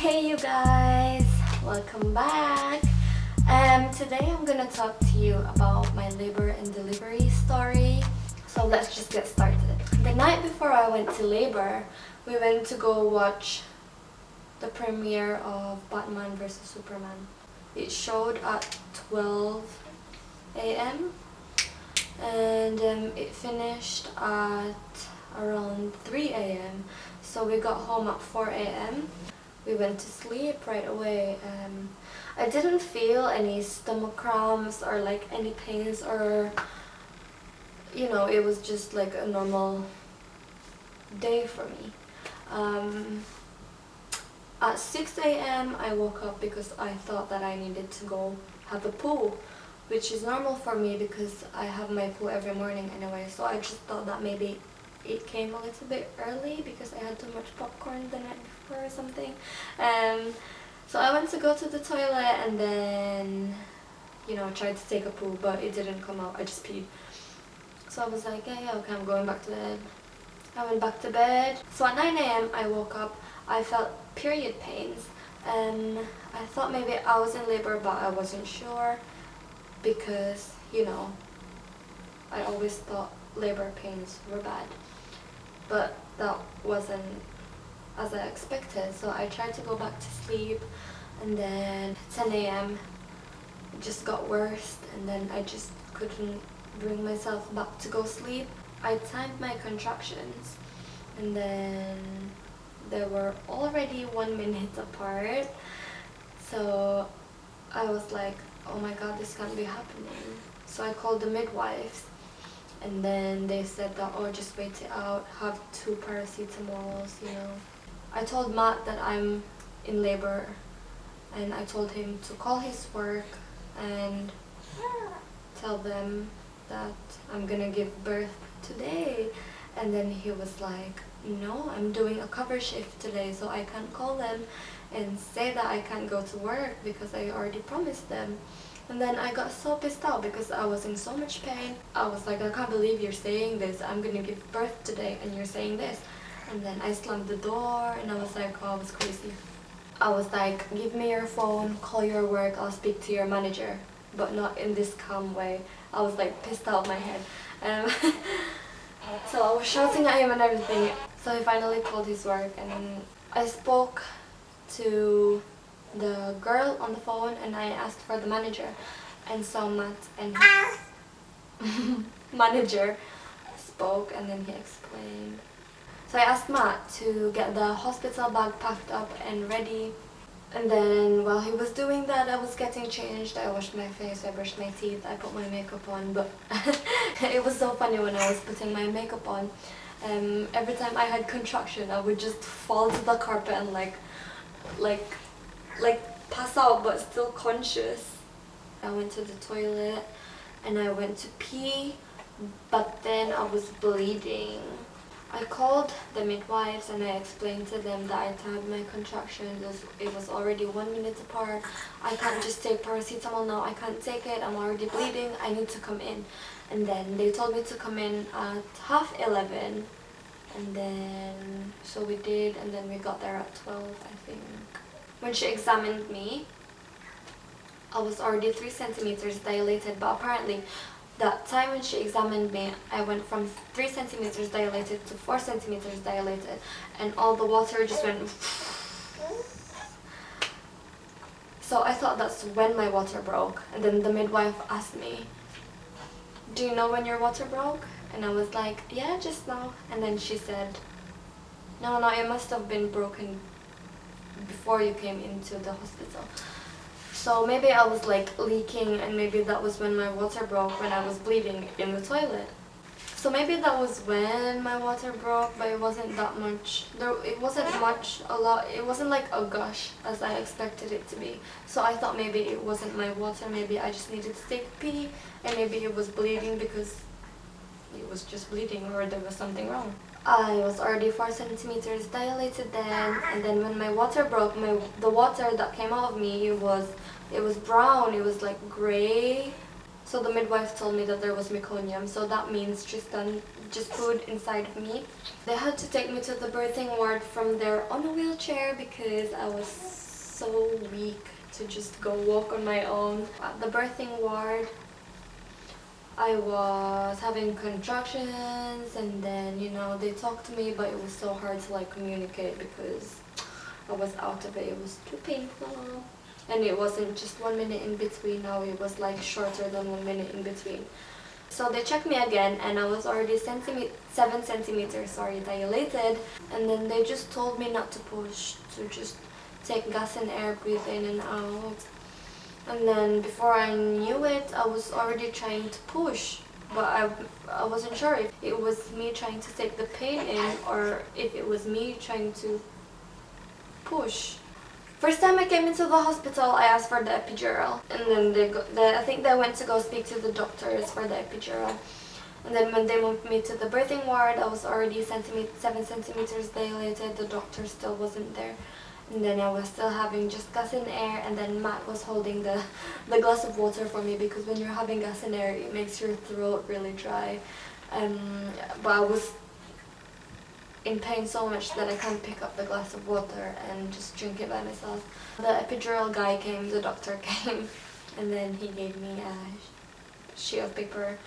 Hey you guys, welcome back. Today I'm gonna talk to you about my labor and delivery story. So let's just get started. The night before I went to labor, we went to go watch the premiere of Batman vs Superman. It showed at 12 a.m. and it finished at around 3 a.m. So we got home at 4 a.m. We went to sleep right away. I didn't feel any stomach cramps or like any pains, or it was just like a normal day for me. At 6 a.m. I woke up because I thought that I needed to go have a poo, which is normal for me because I have my poo every morning anyway. So I just thought that maybe it came a little bit early because I had too much popcorn the night before or something. So I went to go to the toilet and then tried to take a poo, but it didn't come out. I just peed. So I was like, yeah, okay, I'm going back to bed. I went back to bed. So at 9 a.m. I woke up. I felt period pains and I thought maybe I was in labor, but I wasn't sure because I always thought labor pains were bad, but that wasn't as I expected. So I tried to go back to sleep, and then 10 a.m. it just got worse, and then I just couldn't bring myself back to go sleep. I timed my contractions, and then they were already 1 minute apart. So I was like, oh my god, this can't be happening. So I called the midwives, and then they said that, oh, just wait it out, have 2 paracetamols, I told Matt that I'm in labor, and I told him to call his work and tell them that I'm gonna give birth today. And then he was like, no, I'm doing a cover shift today, so I can't call them and say that I can't go to work because I already promised them. And then I got so pissed out because I was in so much pain. I was like, I can't believe you're saying this. I'm gonna give birth today and you're saying this. And then I slammed the door and I was like, oh, I was crazy. I was like, give me your phone, call your work, I'll speak to your manager. But not in this calm way. I was like pissed out of my head. So I was shouting at him and everything. So he finally called his work, and I spoke to the girl on the phone and I asked for the manager. And so Matt and his manager spoke, and then he explained. So I asked Matt to get the hospital bag packed up and ready. And then while he was doing that, I was getting changed. I washed my face, I brushed my teeth, I put my makeup on. But it was so funny when I was putting my makeup on. Every time I had contraction, I would just fall to the carpet and like pass out, but still conscious. I went to the toilet and I went to pee, but then I was bleeding. I called the midwives and I explained to them that I timed my contractions. It was already 1 minute apart. I can't just take paracetamol now. I can't take it. I'm already bleeding. I need to come in. And then they told me to come in at 11:30. And then, so we did, and then we got there at 12, I think. When she examined me, I was already 3 centimeters dilated, but apparently that time when she examined me, I went from 3 centimeters dilated to 4 centimeters dilated, and all the water just went. So I thought that's when my water broke, and then the midwife asked me, do you know when your water broke? And I was like, yeah, just now. And then she said, no, it must have been broken before you came into the hospital. So maybe I was like leaking, and maybe that was when my water broke, when I was bleeding in the toilet. So maybe that was when my water broke, but it wasn't that much. It wasn't a lot. It wasn't like a gush as I expected it to be. So I thought maybe it wasn't my water, maybe I just needed to take a pee, and maybe it was bleeding because it was just bleeding, or there was something wrong. I was already 4 centimeters dilated then, and then when my water broke, the water that came out of me, it was brown, it was like gray. So the midwife told me that there was meconium, so that means just food inside of me. They had to take me to the birthing ward from there on a wheelchair because I was so weak to just go walk on my own. At the birthing ward, I was having contractions, and then, you know, they talked to me, but it was so hard to like communicate because I was out of it. It was too painful. And it wasn't just 1 minute in between, now it was like shorter than 1 minute in between. So they checked me again, and I was already 7 centimeters dilated. And then they just told me not to push, to just take gas and air, breathe in and out. And then before I knew it, I was already trying to push. But I wasn't sure if it was me trying to take the pain in or if it was me trying to push. First time I came into the hospital, I asked for the epidural, and then I think they went to go speak to the doctors for the epidural. And then when they moved me to the birthing ward, I was already 7 centimeters dilated. The doctor still wasn't there, and then I was still having just gas and air. And then Matt was holding the glass of water for me because when you're having gas and air, it makes your throat really dry. But I was in pain so much that I can't pick up the glass of water and just drink it by myself. The epidural guy came, the doctor came, and then he gave me a sheet of paper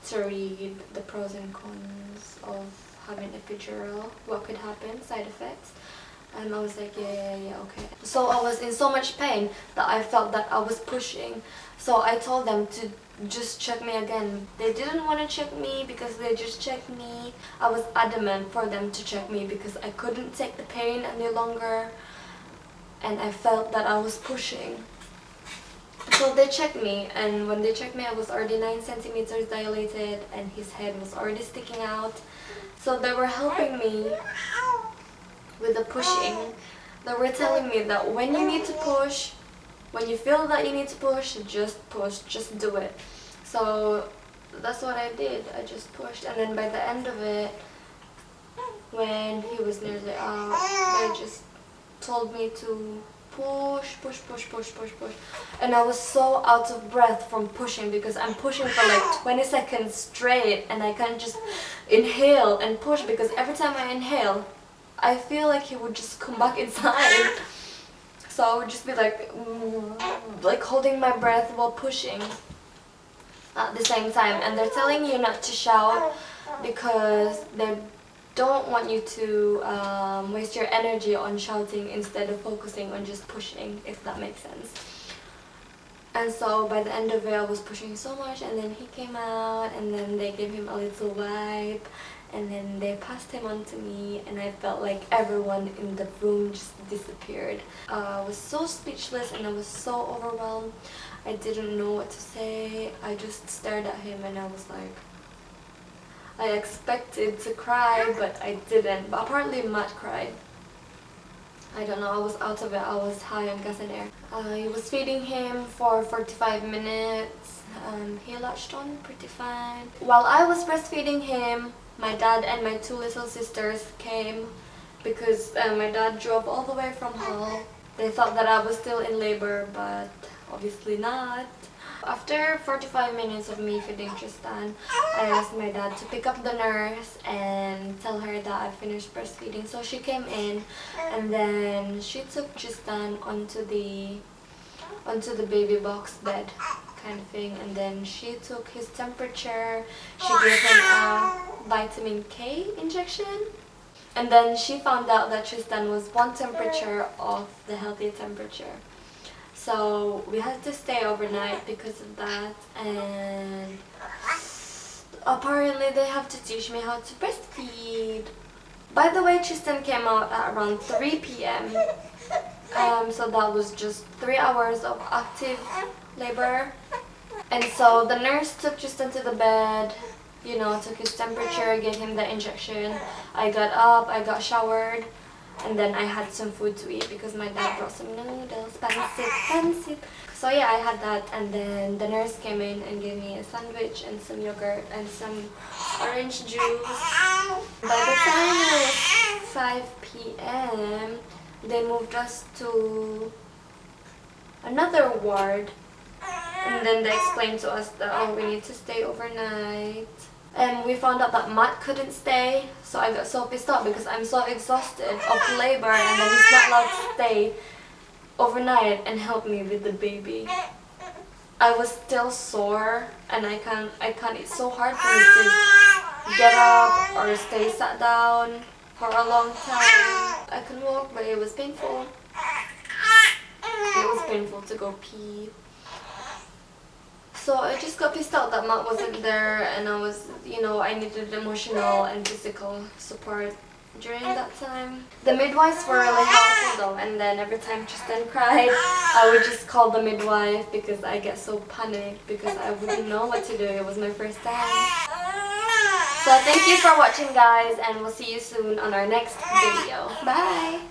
to read the pros and cons of having epidural, what could happen, side effects. And I was like, yeah, okay. So I was in so much pain that I felt that I was pushing. So I told them to just check me again. They didn't want to check me because they just checked me. I was adamant for them to check me because I couldn't take the pain any longer. And I felt that I was pushing. So they checked me, and when they checked me, I was already 9 centimeters dilated and his head was already sticking out. So they were helping me with the pushing. They were telling me that when you need to push, when you feel that you need to push, just do it. So that's what I did. I just pushed, and then by the end of it, when he was nearly out, they just told me to push. And I was so out of breath from pushing because I'm pushing for like 20 seconds straight, and I can't just inhale and push because every time I inhale, I feel like he would just come back inside. So I would just be like holding my breath while pushing at the same time. And they're telling you not to shout because they don't want you to waste your energy on shouting instead of focusing on just pushing, if that makes sense. And so by the end of it, I was pushing so much, and then he came out, and then they gave him a little wipe, and then they passed him on to me, and I felt like everyone in the room just disappeared. I was so speechless and I was so overwhelmed. I didn't know what to say. I just stared at him, and I was like, I expected to cry, but I didn't. But apparently Matt cried. I don't know, I was out of it. I was high on gas and air. I was feeding him for 45 minutes. He latched on pretty fine. While I was breastfeeding him, my dad and my 2 little sisters came because my dad drove all the way from Hull. They thought that I was still in labor, but obviously not. After 45 minutes of me feeding Tristan, I asked my dad to pick up the nurse and tell her that I finished breastfeeding. So she came in, and then she took Tristan onto the baby box bed kind of thing, and then she took his temperature. She gave him a vitamin K injection, and then she found out that Tristan was 1 temperature off the healthy temperature. So we had to stay overnight because of that, and apparently they have to teach me how to breastfeed. By the way, Tristan came out at around 3 p.m. So that was just 3 hours of active labor. And so the nurse took Tristan to the bed, you know, took his temperature, gave him the injection. I got up, I got showered, and then I had some food to eat because my dad brought some noodles, pancit. So yeah, I had that, and then the nurse came in and gave me a sandwich and some yogurt and some orange juice. By the time it was 5 p.m., they moved us to another ward And then they explained to us that, oh, we need to stay overnight. And we found out that Matt couldn't stay, so I got so pissed off because I'm so exhausted of labor, and then he's not allowed to stay overnight and help me with the baby. I was still sore, and I can't. It's so hard for me to get up or stay sat down for a long time. I could walk, but it was painful. It was painful to go pee. So I just got pissed out that Matt wasn't there, and I was, I needed emotional and physical support during that time. The midwives were really helpful though, and then every time Tristan cried, I would just call the midwife because I get so panicked because I wouldn't know what to do. It was my first time. So thank you for watching, guys, and we'll see you soon on our next video. Bye!